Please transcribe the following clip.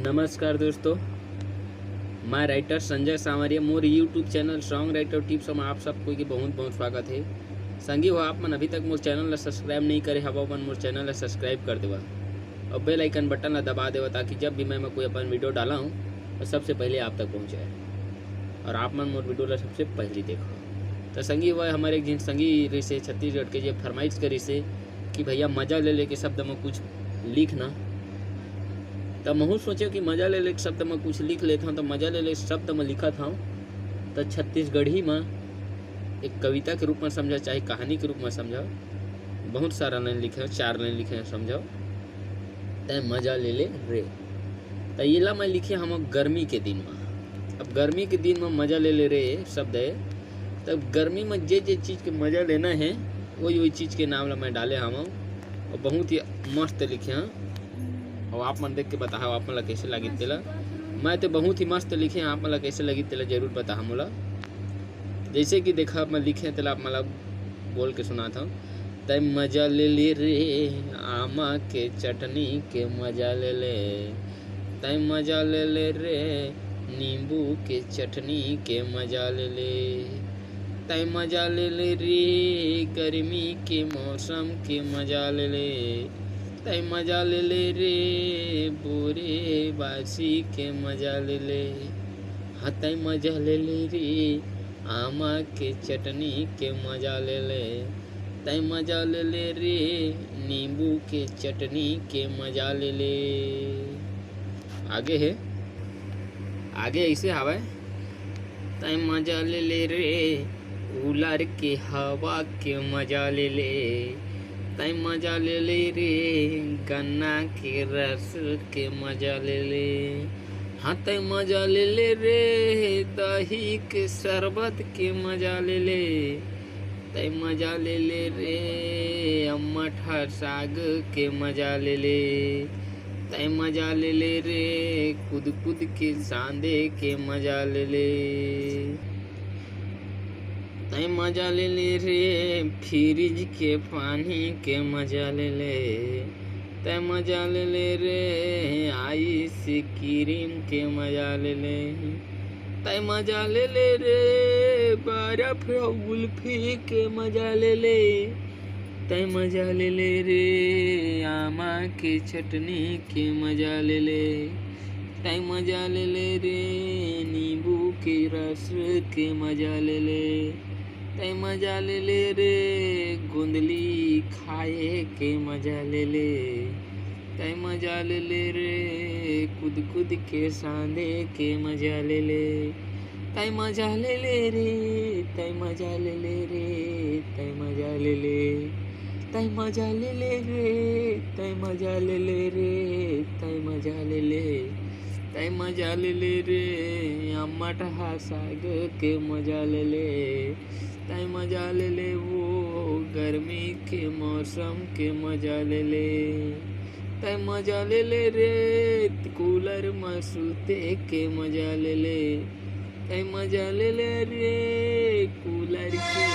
नमस्कार दोस्तों, मैं राइटर संजय सांवरिया मोर YouTube channel song writer tips में आप सबको की बहुत बहुत स्वागत है। संगी हो आप मन अभी तक मोर चैनल ला सब्सक्राइब नहीं करे हवा मन मोर चैनल ला सब्सक्राइब कर देवा और बेल आइकन बटन ला दबा देवा ताकि जब भी मैं कोई अपन वीडियो डाला हूँ तो सबसे पहले आप तक पहुँचे और आप मन मोर वीडियो ला सबसे पहले देखो। तो संगी हुआ हमारे एक जिन संगी रही से छत्तीसगढ़ के जो फरमाइश करी से कि भैया मजा ले लेके शब्द में कुछ लिखना। तब मैं सोचे कि मजा ले ले शब्द में कुछ लिख लेता हूँ। तो मजा ले ले शब्द में लिखा था तो छत्तीसगढ़ी में एक कविता के रूप में समझा चाहे कहानी के रूप में समझाओ। बहुत सारा लाइन लिखे 4 लाइन लिखे समझाओ। तय मजा ले ले रे तो ये ला मैं लिखे हम गर्मी के दिन में। अब गर्मी के दिन में मजा ले ले रे शब्द है। तब गर्मी में जे चीज़ के मजा लेना है वही चीज़ के नाम ला मैं डाले हम और बहुत ही मस्त लिखे हैं। और आप मन देख के बताओ आप मला कैसे लगी तेला। मैं तो बहुत ही मस्त लिखे हैं, आप मला कैसे लगी तेला जरूर बताओ मोला। जैसे कि देखा मैं लिखे तेला आप मला बोल के सुना था। तय मजा ले ले रे आमा के चटनी के मजा ले ले। तय मजा ले ले रे नींबू के चटनी के मजा ले ले। तय मजा ले ले रे गर्मी के मौसम के मजा ले ले। तय मजा ले ले रे बोरे बासी के मजा ले ले। हाँ तय मजा ले ले रे आमा के चटनी के मजा ले ले। तय मजा ले ले रे नींबू के चटनी के मजा ले ले। आगे है आगे ऐसे हवा। तय मजा ले ले रे कूलर के हवा के मजा ले ले। तय मजा ले ले रे गन्ना के रस के मजा ले ले। हाँ तय मजा ले ले रे दही के शरबत के मजा ले ले। तय मजा ले ले रे अम्मठा साग के मजा ले ले। तय मजा ले ले रे कूद कूद के सांदे के मजा ले ले। तय मजा ले ले रे फ्रिज के पानी के मजा ले ले। तय मजा ले ले रे आइस क्रीम के मजा ले ले। तय मजा ले ले रे बर्फ कुल्फी के मजा ले ले। तय मजा ले ले रे आमा के चटनी के मजा ले ले। तय मजा ले ले रे नींबू के रस के मजा ले ले। तय मजा ले ले रे गुंदली खाए के मजा ले ले। तय मजा ले ले रे कूद कूद के सांदे के मजा ले ले। तय मजा ले ले रे तय मजा ले ले रे तय मजा ले ले। तय मजा ले ले रे तय मजा ले ले रे तय मजा ले ले। तय मजा ले ले रे अम्मठा साग के मजा ले ले। तय मजा ले ले वो गर्मी के मौसम के मजा ले ले। तय मजा ले ले रे कूलर में सूते के मजा ले ले। तय मजा ले ले रे कूलर के